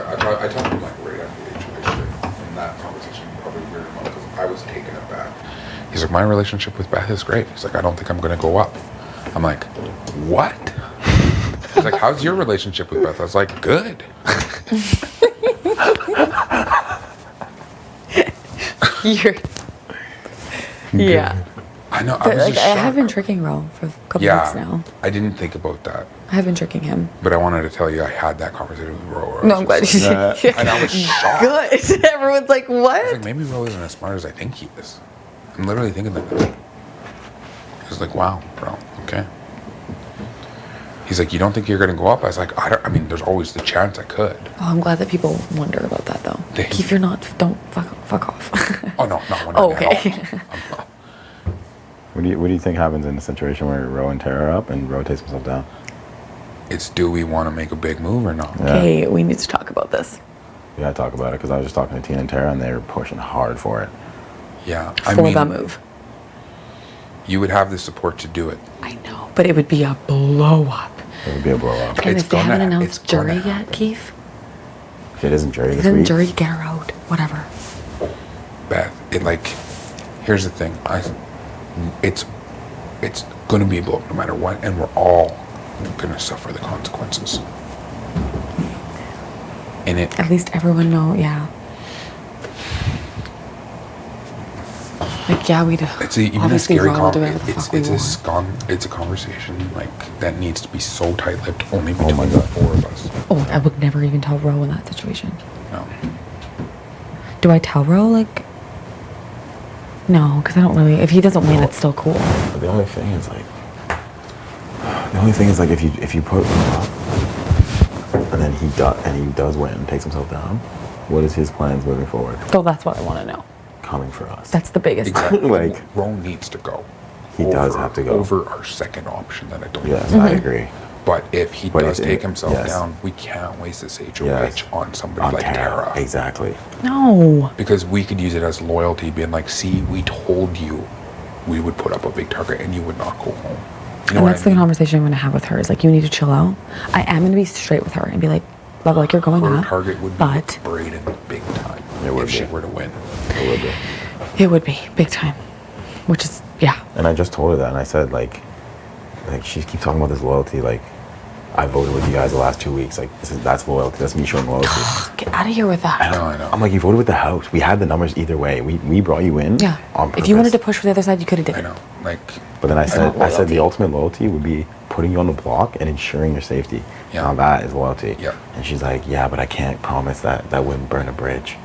what, I told him like right after the HOH in that conversation, probably weirded him out because I was taken aback. He's like, my relationship with Beth is great. He's like, I don't think I'm going to go up. I'm like, what? He's like, how's your relationship with Beth? I was like, good. Yeah. I know. But, I was like, just I shocked. have been tricking Ro for a couple weeks now. I didn't think about that. I have been tricking him. But I wanted to tell you I had that conversation with Ro. No, I'm glad you did. And I was shocked. Good. Everyone's like, what? I was like, maybe Ro isn't as smart as I think he is. I'm literally thinking that. He was like, wow, bro, okay. He's like, you don't think you're going to go up? I was like, I mean, there's always the chance I could. Oh, I'm glad that people wonder about that, though. Kiefer, don't fuck off. Oh, no, not wondering Oh, okay. at all. I'm not. What do you think happens in a situation where Ro and Tara are up and Ro takes himself down? It's, do we want to make a big move or not? Yeah. Okay, we need to talk about this. We gotta talk about it because I was just talking to Tina and Tara and they were pushing hard for it. Yeah. For that move. You would have the support to do it. I know, but it would be a blow up. It would be a blow up. And It's if they haven't gonna- announced it's gonna jury yet, happen. Keith, If it isn't jury this then week, jury, get her out. Whatever. Beth, here's the thing. It's going to be a blow up no matter what, and we're all going to suffer the consequences. And it, At least everyone know, yeah. Like, yeah, we'd even a obviously scary Ron will do whatever the fuck we want. it's a conversation that needs to be so tight-lipped only my between the God. four of us. Oh, I would never even tell Ro in that situation. No. Do I tell Ro, like... No, because I don't really... If he doesn't win, it's still cool. but the only thing is if you put him up and then he does win and takes himself down, what is his plans moving forward? So that's what I want to know. Coming for us. That's the biggest part. Exactly. Like- Ro needs to go. He does have to go. Over our second option that I don't Yes, know. I agree. But if he But does it's- take himself yes. down, we can't waste this HOH Yes. on somebody On like Tara. Exactly. No. Because we could use it as loyalty, being like, see, we told you we would put up a big target and you would not go home. You know And what that's I the mean? conversation I'm going to have with her. Is like, you need to chill out. I am going to be straight with her and be like, love, like you're going Her up. target would be but Braden big time It would if she be. were to win. It would be. it would be big time. Which is, yeah. And I just told her that, and I said, like she keeps talking about this loyalty. Like, I voted with you guys the last 2 weeks. Like, that's loyalty. That's me showing loyalty. Get out of here with that. I know. I'm like, you voted with the house. We had the numbers either way. We brought you in. Yeah. On purpose. If you wanted to push for the other side, you could have did I it. know. Like, But then I said loyalty. the ultimate loyalty would be putting you on the block and ensuring your safety. Yeah. Now that is loyalty. Yeah. And she's like, yeah, but I can't promise that wouldn't burn a bridge.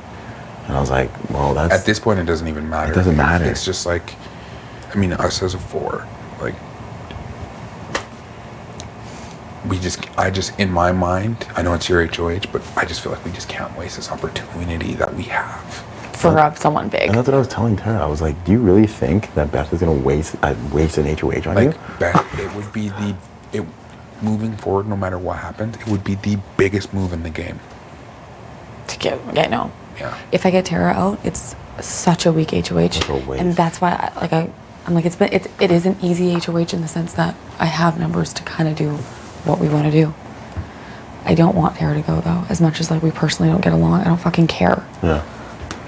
And I was like, well, that's at this point, it doesn't even matter. It doesn't matter. It's just like, I mean, us as a four, like, I just, in my mind, I know it's your HOH, but I just feel like we just can't waste this opportunity that we have. For someone big. And that's what I was telling Tara. I was like, do you really think that Beth is gonna waste an HOH on you? Like, Beth, it would be moving forward, no matter what happens, it would be the biggest move in the game. To get, yeah, no. Yeah. If I get Tara out, it's such a weak HOH. It's a waste. And that's why I'm like, it is an easy HOH in the sense that I have numbers to kind of do what we want to do. I don't want Tara to go though. As much as like we personally don't get along, I don't fucking care. Yeah.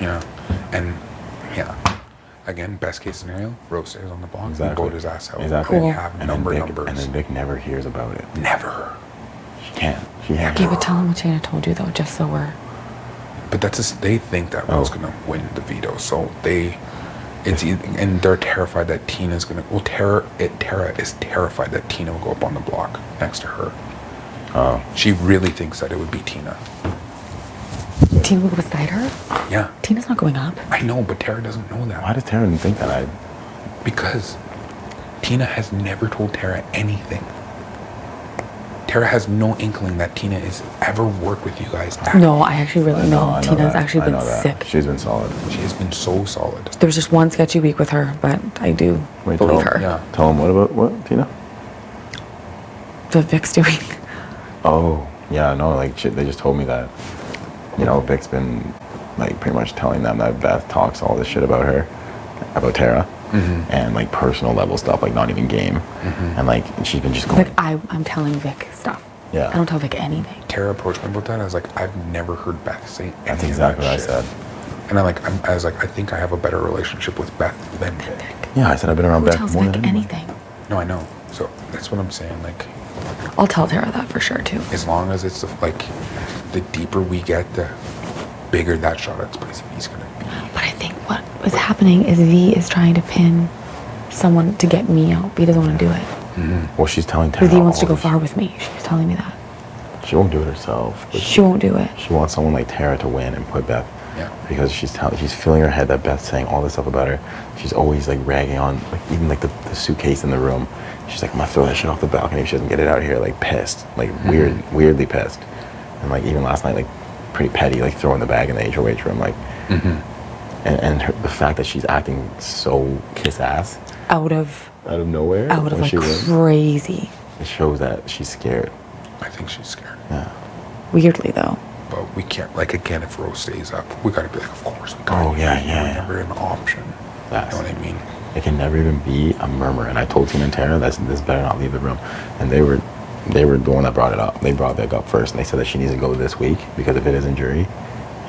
Yeah. And, yeah. Again, best case scenario, Rose stays on the block. Exactly. We vote his ass out. Exactly. Cool. We have And then numbers. And then Vic never hears about it. Never. She can't. She can't. Okay, but tell him what Shayna told you though, just so we're... But they think that Ro's Oh. gonna win the veto, so and they're terrified that Tina's gonna. Well, Tara is terrified that Tina will go up on the block next to her. Oh. She really thinks that it would be Tina. Tina will go beside her? Yeah, Tina's not going up. I know, but Tara doesn't know that. Why does Tara think that? Because Tina has never told Tara anything. Tara has no inkling that Tina has ever worked with you guys. No, I actually really know. I know Tina's that. actually I been know that. sick. She's been solid. She has been so solid. There was just one sketchy week with her, but I do Wait, believe tell her. Yeah. Tell him what, Tina? The Vic's doing. Oh, yeah, no, like shit, they just told me that, Vic's been like pretty much telling them that Beth talks all this shit about her, about Tara, and like personal level stuff, like not even game, and like she's been just going. Like I'm telling Vic stuff. Yeah. I don't tell Vic anything. Tara approached me about that. I was like, I've never heard Beth say anything. That's exactly what I shit. said. And I was like, I think I have a better relationship with Beth than Vic. Yeah, I said I've been around Who Beth tells more Vic than anyone. anything? No, I know. So that's what I'm saying. Like, I'll tell Tara that for sure too. as long as it's the deeper we get, the bigger that shot at place he's gonna be. But I think what is happening is V is trying to pin someone to get me out, but he doesn't want to do it. Well, she's telling Tara. Because he wants to all go this- far with me. She was telling me that. She won't do it herself. But She won't do it. She wants someone like Tara to win and put Beth. Yeah. Because she's feeling her head that Beth's saying all this stuff about her. She's always like ragging on, like even like the suitcase in the room. She's like, I'm gonna throw that shit off the balcony if she doesn't get it out of here. Like pissed, like weirdly pissed. And like even last night, like pretty petty, like throwing the bag in the HOH room, like. And the fact that she's acting so kiss ass Out of nowhere when like she wins, crazy. it shows that she's scared. I think she's scared. Yeah. Weirdly though. But we can't, like, again, if Rose stays up, we gotta be like, of course, we gotta. Oh, yeah, be yeah, never an option. Yes. You know what I mean? It can never even be a murmur. And I told Tina and Tara that this better not leave the room. And they were the one that brought it up. They brought Vic up first, and they said that she needs to go this week because if it isn't jury,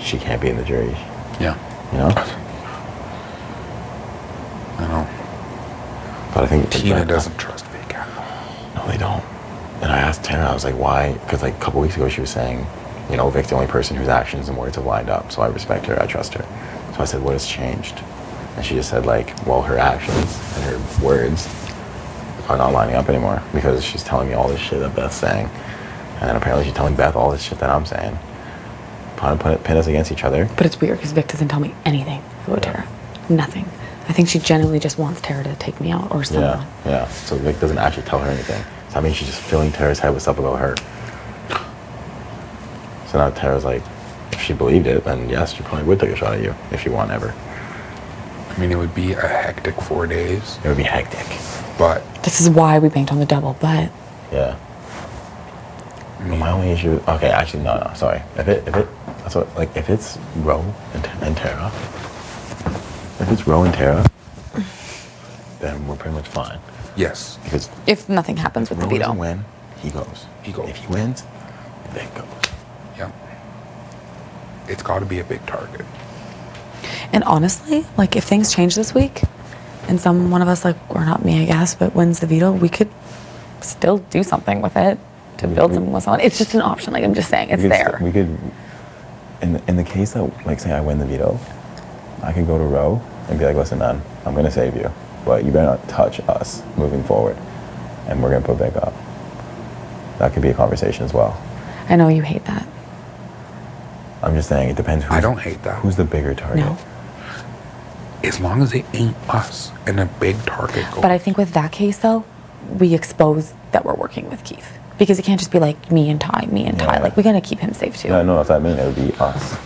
she can't be in the jury. Yeah. You know? I know. But I think Tina doesn't trust Vic at all. No, they don't. And I asked Tara, I was like, why? Because like a couple weeks ago, she was saying, you know, Vic's the only person whose actions and words have lined up. So I respect her. I trust her. So I said, what has changed? And she just said, like, well, her actions and her words are not lining up anymore because she's telling me all this shit that Beth's saying. And then apparently she's telling Beth all this shit that I'm saying. Trying to pin us against each other. But it's weird because Vic doesn't tell me anything about Tara. Nothing. I think she genuinely just wants Tara to take me out or someone. Yeah. So Vic doesn't actually tell her anything. So that means she's just filling Tara's head with stuff about her. So now Tara's like, if she believed it, then yes, she probably would take a shot at you if she won ever. I mean, it would be a hectic 4 days, It would be hectic. but This is why we banked on the double, but Yeah. My only issue. Okay, actually, no, sorry. If it's Ro and Tara, if it's Ro and Tara, then we're pretty much fine. yes, if nothing happens with the Ro veto. doesn't win, he goes. He goes. If he wins, Vic goes. yeah. It's got to be a big target. And honestly, like if things change this week and one of us, like, or not me, I guess, but wins the veto, we could still do something with it to build something with someone. It's just an option. Like I'm just saying, it's there. We could, in the case that, like, say I win the veto, I could go to Ro and be like, listen, man, I'm gonna save you, but you better not touch us moving forward, and we're gonna put Vic up. That could be a conversation as well. I know you hate that. I'm just saying, it depends. I don't hate that. Who's the bigger target? No. As long as it ain't us and a big target goal. But I think with that case, though, we expose that we're working with Keith. Because it can't just be like me and Ty. Yeah. Like, we're going to keep him safe, too. Yeah, no, if that meant it would be us,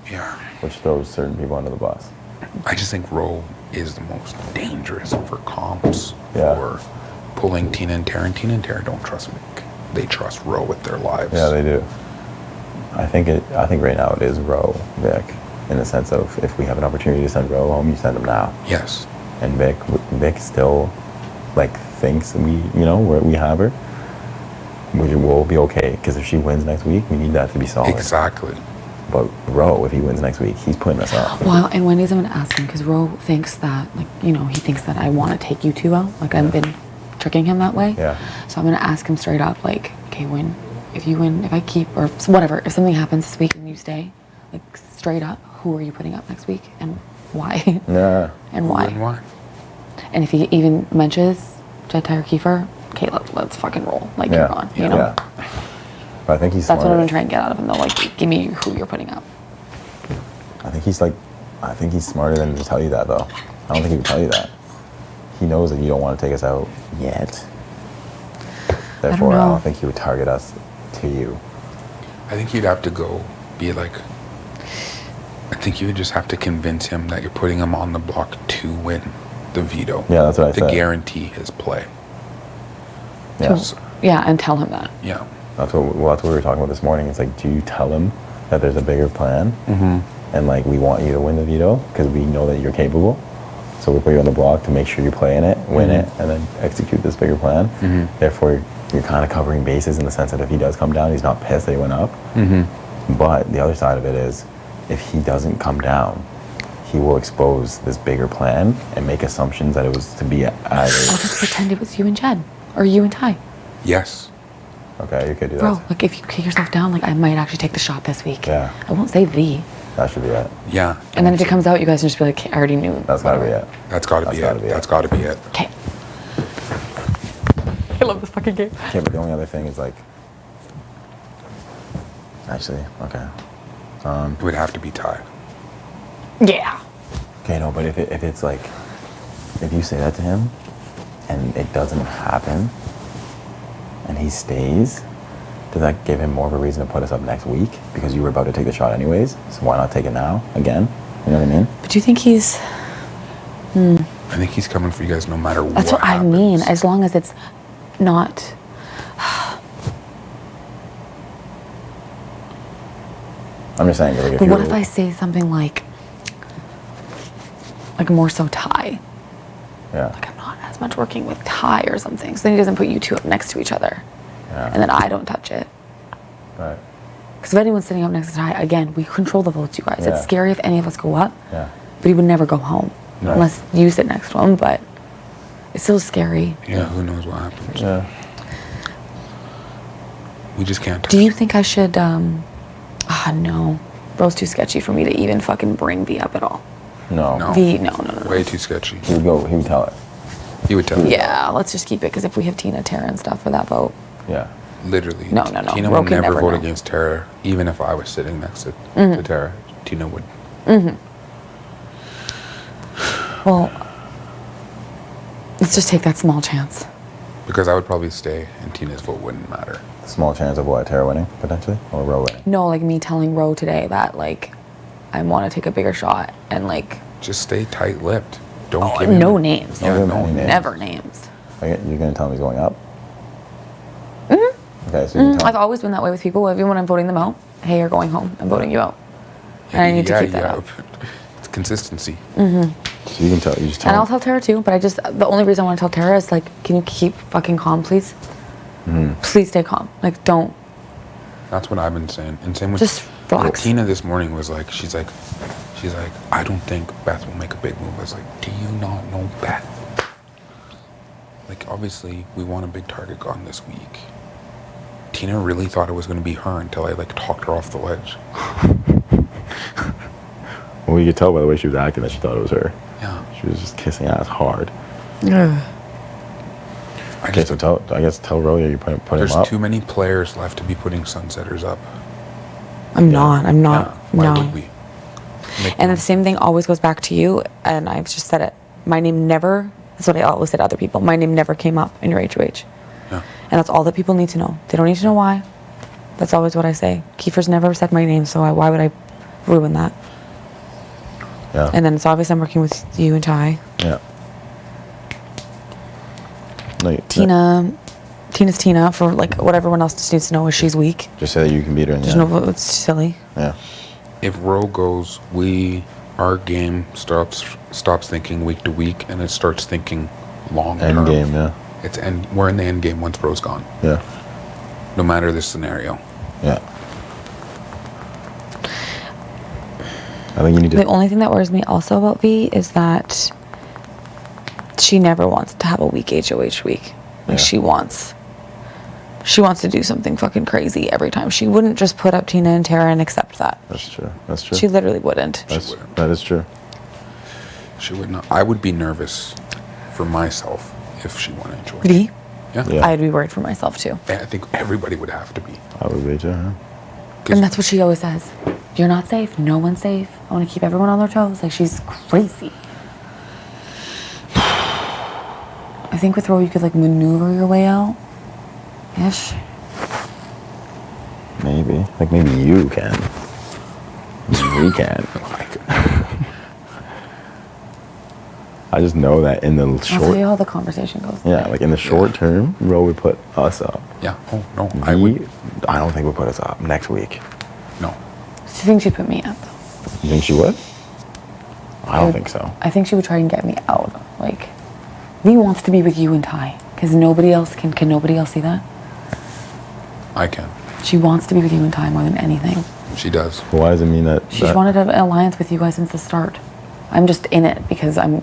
Yeah. which throws certain people under the bus. I just think Ro is the most dangerous for comps, Yeah. for pulling Tina and Tara. And Tina and Tara don't trust Vic. They trust Ro with their lives. Yeah, they do. I think right now it is Ro, Vic, in the sense of if we have an opportunity to send Ro home, you send him now. Yes. And Vic still, like, thinks we have her. We'll be okay, because if she wins next week, we need that to be solid. Exactly. But Ro, if he wins next week, he's putting us up. Well, and Wendy's, I'm going to ask him, because Ro thinks that, like, he thinks that I want to take you two out. Like, I've been tricking him that way. Yeah. So I'm going to ask him straight up, like, okay, if you win, if I keep, or whatever, if something happens this week and you stay, like, straight up, who are you putting up next week and why? Yeah. And why? And why? And if he even mentions Jet Tire Kiefer, okay, let's fucking roll. Like, you're gone, Yeah. But I think he's That's smart. what I'm going to try and get out of him, though. Like, give me who you're putting up. I think he's smarter than to tell you that, though. I don't think he would tell you that. He knows that you don't want to take us out yet. Therefore, I know. don't think he would target us to you. I think you'd have to go be like, I think you would just have to convince him that you're putting him on the block to win the veto. Yeah, that's what I to said. guarantee his play. Yeah. So, Yeah, and tell him that. yeah. That's what we were talking about this morning. It's like, do you tell him that there's a bigger plan? Mm-hmm. And, like, we want you to win the veto because we know that you're capable? So we put you on the block to make sure you play in it, win it, and then execute this bigger plan. Therefore, you're kind of covering bases in the sense that if he does come down, he's not pissed that he went up. But the other side of it is, if he doesn't come down, he will expose this bigger plan and make assumptions that it was to be either. I'll just pretend it was you and Jed, or you and Ty. Yes. Okay, you could do that. Bro, like if you kick yourself down, like I might actually take the shot this week. Yeah. I won't say the. That should be it. Yeah. And then if it comes out, you guys can just be like, I already knew. That's gotta be it. That's gotta be it. That's gotta be it. Okay. I love this fucking game. Okay, but the only other thing is like, actually, okay. It would have to be Ty. Yeah. Okay, no, but if it's like, if you say that to him, and it doesn't happen, and he stays, does that give him more of a reason to put us up next week? Because you were about to take the shot anyways, so why not take it now, again? You know what I mean? But do you think he's... I think he's coming for you guys no matter what. That's what I mean, as long as it's not... I'm just saying, like, if But you what were- if I say something like more so Ty? Yeah. Like I'm not as much working with Ty or something. So then he doesn't put you two up next to each other. Yeah. And then I don't touch it. Right. Because if anyone's sitting up next to Ty, again, we control the votes, you guys. Yeah. It's scary if any of us go up. Yeah. But he would never go home. Right. Unless you sit next to him, but it's still scary. Yeah, who knows what happens. Yeah. We just can't touch Do you think I should, no. Bro's too sketchy for me to even fucking bring V up at all. No. No. No. Way too sketchy. He would tell it. He would tell you. Yeah, let's just keep it, because if we have Tina, Tara, and stuff for that vote. Yeah. Literally. No. Tina Ro would can never never vote know. against Tara, even if I was sitting next to Tara. Tina would. Well, let's just take that small chance. Because I would probably stay and Tina's vote wouldn't matter. Small chance of what? Tara winning, potentially? Or Ro winning? No, like me telling Ro today that, like, I want to take a bigger shot and, like, Just stay tight-lipped. Don't give him... no names. Yeah, Don't give no. him any names. Never names. You're going to tell him he's going up? Okay, so you can tell I've him. always been that way with people. Even when I'm voting them out, hey, you're going home. I'm voting you out. And I need to keep that up. It's consistency. So you can tell, you just tell And I'll him. tell Tara too, but the only reason I want to tell Tara is, like, can you keep fucking calm, please? Please stay calm. Like, don't. That's what I've been saying. And same with... Just relax. Tina this morning was like, she's like, I don't think Beth will make a big move. I was like, do you not know Beth? Like, obviously, we want a big target gone this week. Tina really thought it was going to be her until I, like, talked her off the ledge. Well, you could tell by the way she was acting that she thought it was her. Yeah. She was just kissing ass hard. Yeah. I Okay, just, so I guess tell Ro you're putting there's him up. too many players left to be putting Sunsetters up. I'm not. Yeah, why No. would we? Make And them- the same thing always goes back to you, and I've just said it. My name never, that's what I always said to other people, my name never came up in your HOH. Yeah. And that's all that people need to know. They don't need to know why. That's always what I say. Kiefer's never said my name, so why would I ruin that? Yeah. And then it's obvious I'm working with you and Ty. Yeah. No, Tina's Tina, for, like, what everyone else just needs to know is she's weak. just say that you can beat her in the There's end. no, it's silly. Yeah. If Ro goes, our game stops thinking week to week, and it starts thinking long term. End game, yeah. We're in the end game once Ro's gone. Yeah. No matter the scenario. Yeah. I think you need The to. only thing that worries me also about V is that she never wants to have a weak HOH week. Like, Yeah. she wants to do something fucking crazy every time. She wouldn't just put up Tina and Tara and accept that. That's true. That's true. She literally wouldn't. That is true. She would not. I would be nervous for myself if she won HOH. V? Yeah. Yeah. I'd be worried for myself too. I think everybody would have to be. I would be too. Huh? 'Cause And that's what she always says. You're not safe. No one's safe. I want to keep everyone on their toes. Like, she's crazy. I think with Ro, you could, like, maneuver your way out. Ish. Maybe. Like maybe you can. We can. I just know that in the I'll tell you short. how the conversation goes. Yeah, like in the short term, Ro would put us up. Yeah. Oh, no. I would. I don't think would put us up next week. No. She thinks she'd put me up. You think she would? I don't think so. I think she would try and get me out. Like, V wants to be with you and Ty. Because nobody else can. Can nobody else see that? I can. She wants to be with you and Ty more than anything. She does. But why does it mean that? She's wanted to have an alliance with you guys since the start. I'm just in it because I'm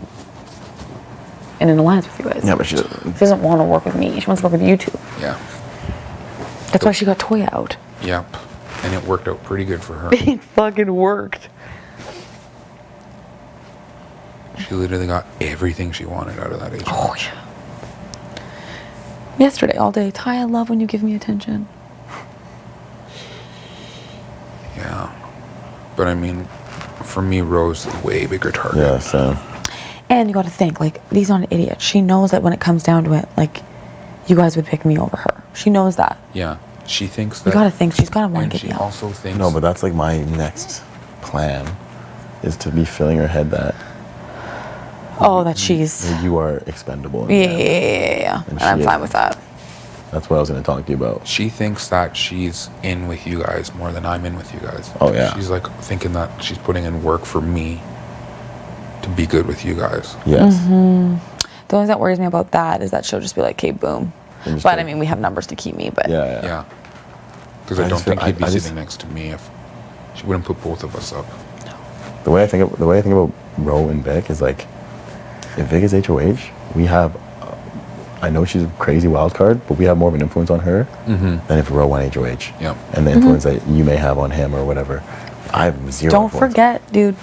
in an alliance with you guys. Yeah, but She doesn't want to work with me. She wants to work with you two. Yeah. That's why she got Toya out. Yep. And it worked out pretty good for her. It fucking worked. She literally got everything she wanted out of that HOH. Oh, yeah. Yesterday, all day. Ty, I love when you give me attention. Yeah. But I mean, for me, Rose is a way bigger target. Yeah, same. And you got to think, like, V's not an idiot. She knows that when it comes down to it, like, you guys would pick me over her. She knows that. Yeah. She thinks that. You got to think. She's got to want And to she get me out. also thinks. No, but that's like my next plan, is to be filling her head that Oh, that she's... you are expendable. in Yeah, the end. yeah. And And I'm she fine is. with that. That's what I was going to talk to you about. She thinks that she's in with you guys more than I'm in with you guys. Oh, yeah. She's like thinking that she's putting in work for me to be good with you guys. Yes. The only thing that worries me about that is that she'll just be like, okay, boom. And just But like- I mean, we have numbers to keep me, but... Yeah. Yeah. Because I I don't just feel- think he'd be I just- sitting next to me if she wouldn't put both of us up. The way I think about Ro and Vic is like, if Vic is HOH, we have. I know she's a crazy wild card, but we have more of an influence on her than if Ro went HOH. Yep. And the influence that you may have on him or whatever, I have zero. Don't influence. forget, dude,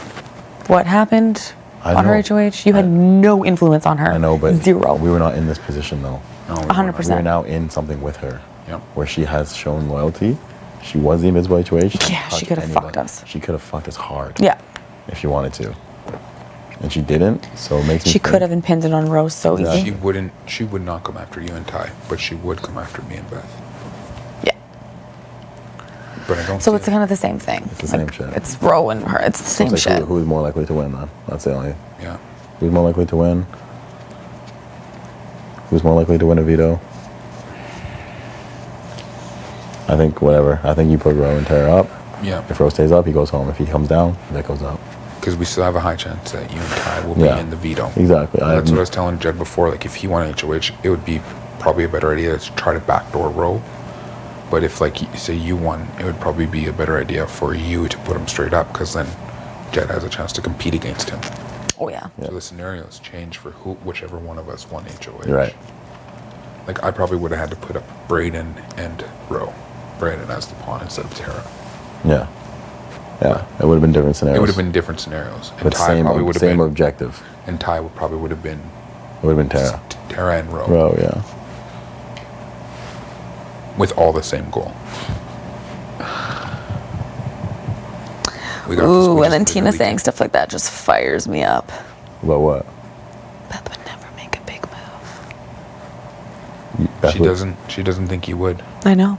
what happened I on her know. HOH? You had no influence on her. I know, but Zero. we were not in this position though. No, 100%. We are now in something with her, Yep. where she has shown loyalty. She was the invisible HOH. Yeah, she touched could have anybody. fucked us. She could have fucked us hard. Yeah. If she wanted to, and she didn't. So it makes me. She think- could have impinged on Rose so Exactly. easy. She would not come after you and Ty, but she would come after me and Beth. Yeah. But I don't So see it's it. kind of the same thing. It's the same shit. It's Ro and her. It's the So same it's like shit. who's more likely to win then? That's the only. Yeah. Who's more likely to win? Who's more likely to win a veto? I think whatever. I think you put Ro and Tara up. Yeah. If Ro stays up, he goes home. If he comes down, Vic goes up. Because we still have a high chance that you and Ty will Yeah. be in the veto. Exactly. That's what I was telling Jed before. Like, if he won HOH, it would be probably a better idea to try to backdoor Ro. But if, like, say you won, it would probably be a better idea for you to put him straight up, because then Jed has a chance to compete against him. Oh, yeah. Yeah. So the scenarios change for whichever one of us won HOH. You're right. Like, I probably would have had to put up Brayden and Ro. Brayden as the pawn instead of Tara. Yeah. Yeah. It would have been different scenarios. It would have been different scenarios. And But Ty same, probably would have same been. objective. And Ty probably would have been It would have been Tara. Tara and Ro. Ro, yeah. With all the same goal. We got this, we Ooh, just and then Tina literally- saying stuff like that just fires me up. About what? Beth would never make a big move. Beth She would- doesn't. She doesn't think you would. I know.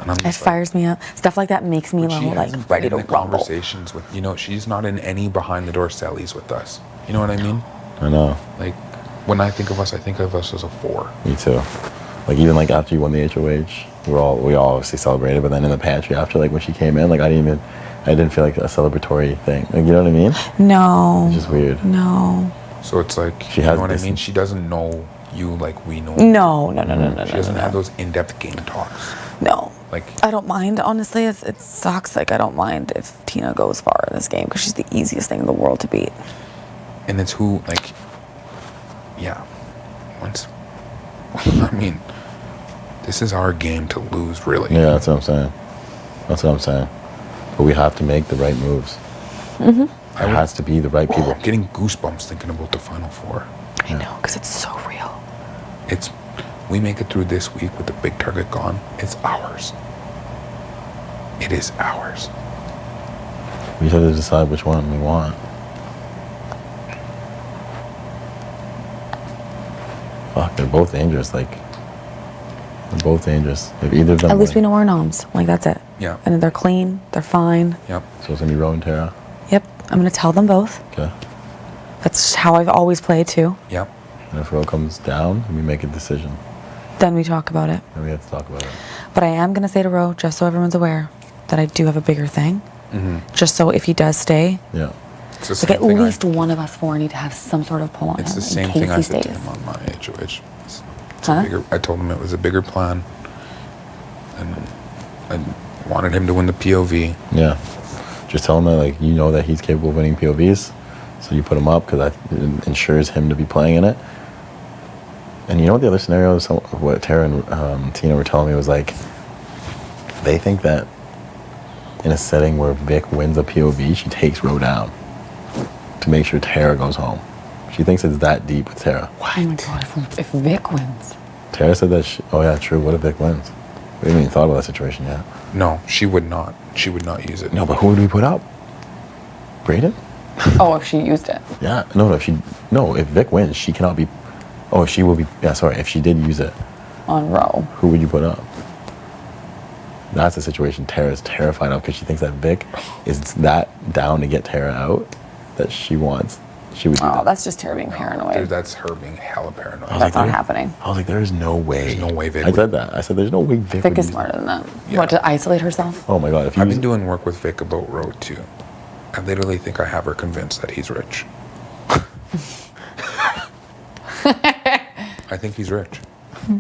And I'm It just like, fires me up. Stuff like that makes me but she like hasn't ready been to in the rumble. conversations with. She's not in any behind the door sellies with us. You know what I mean? I know. Like, when I think of us, I think of us as a 4. Me too. Like even like after you won the HOH, we all obviously celebrated, but then in the pantry after, like when she came in, like I didn't feel like a celebratory thing. Like, you know what I mean? No. It's just weird. No. So it's like, She you has know what I mean? distance. She doesn't know you like we know. No. She doesn't have those in-depth game talks. No. Like, I don't mind, honestly. It sucks. Like, I don't mind if Tina goes far in this game because she's the easiest thing in the world to beat. and it's who, like, yeah. Once, I mean, this is our game to lose, really. Yeah, that's what I'm saying. That's what I'm saying. But we have to make the right moves. It has to be the right people. I'm getting goosebumps thinking about the Final Four. I know, because it's so real. We make it through this week with the big target gone. It's ours. It is ours. We have to decide which one we want. Fuck, they're both dangerous. Like, they're both dangerous. If either of them At least we win. know our noms. Like, that's it. Yeah. And they're clean. They're fine. Yep. So it's gonna be Ro and Tara. Yep. I'm going to tell them both. Okay. That's how I've always played, too. Yep. And if Ro comes down, we make a decision. Then we talk about it. Then we have to talk about it. But I am going to say to Ro, just so everyone's aware, that I do have a bigger thing. Mm-hmm. Just so if he does stay, Yeah. It's the Like same at thing least one of us four need to have some sort of pull on It's him the in same case thing I he said to stays. him on my HOH. It's Huh? I told him it was a bigger plan, and I wanted him to win the POV. Yeah. Just tell him that, like, you know that he's capable of winning POVs, so you put him up because it ensures him to be playing in it. And you know what the other scenario is? What Tara and Tina were telling me was like, they think that in a setting where Vic wins a POV, she takes Ro down to make sure Tara goes home. She thinks it's that deep with Tara. Oh my god, if Vic wins. Tara said that, oh yeah, true, what if Vic wins? We haven't even thought about that situation yet. No, she would not. She would not use it. No, but who would we put up? Brayden? Oh, if she used it. Yeah, if Vic wins, she cannot be, she will be, if she did use it, On Ro. who would you put up? That's the situation Tara's terrified of because she thinks that Vic is that down to get Tara out that she wants. She would do Oh, that. that's just Tara being paranoid. Dude, that's her being hella paranoid. That's not happening. I was like, there's no way. There's no way Vic I said that. I said, there's no way Vic Vic would is use smarter it. than that. Yeah. What, to isolate herself? Oh my God. If you I've been doing work with Vic about Ro too. I literally think I have her convinced that he's rich. I think he's rich.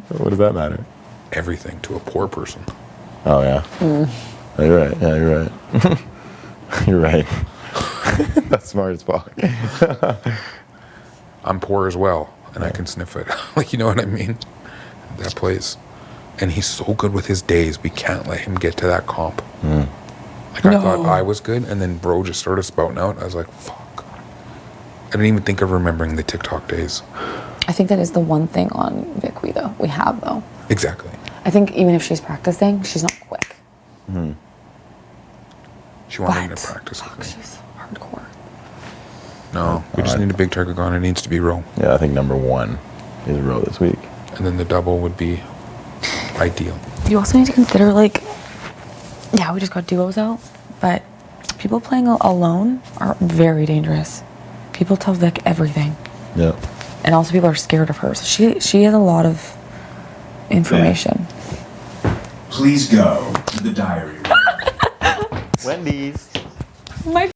What does that matter? Everything to a poor person. Oh, yeah. Oh, you're right. Yeah, you're right. You're right. That's smart as fuck. I'm poor as well, and I can sniff it. Like, you know what I mean? That plays. And he's so good with his days, we can't let him get to that comp. Like, I thought I was good, and then bro just started spouting out. I was like, fuck. I didn't even think of remembering the TikTok days. I think that is the one thing on Vic we have though. Exactly. I think even if she's practicing, she's not quick. She wanted But to practice with me. she's hardcore. No, we just need a big target gun. It needs to be Ro. Yeah, I think number one is Ro this week. And then the double would be ideal. You also need to consider, like, yeah, we just got duos out, but people playing alone are very dangerous. People tell Vic everything, Yeah. and also people are scared of her. So she has a lot of information. Please go to the diary room. Wendy's. My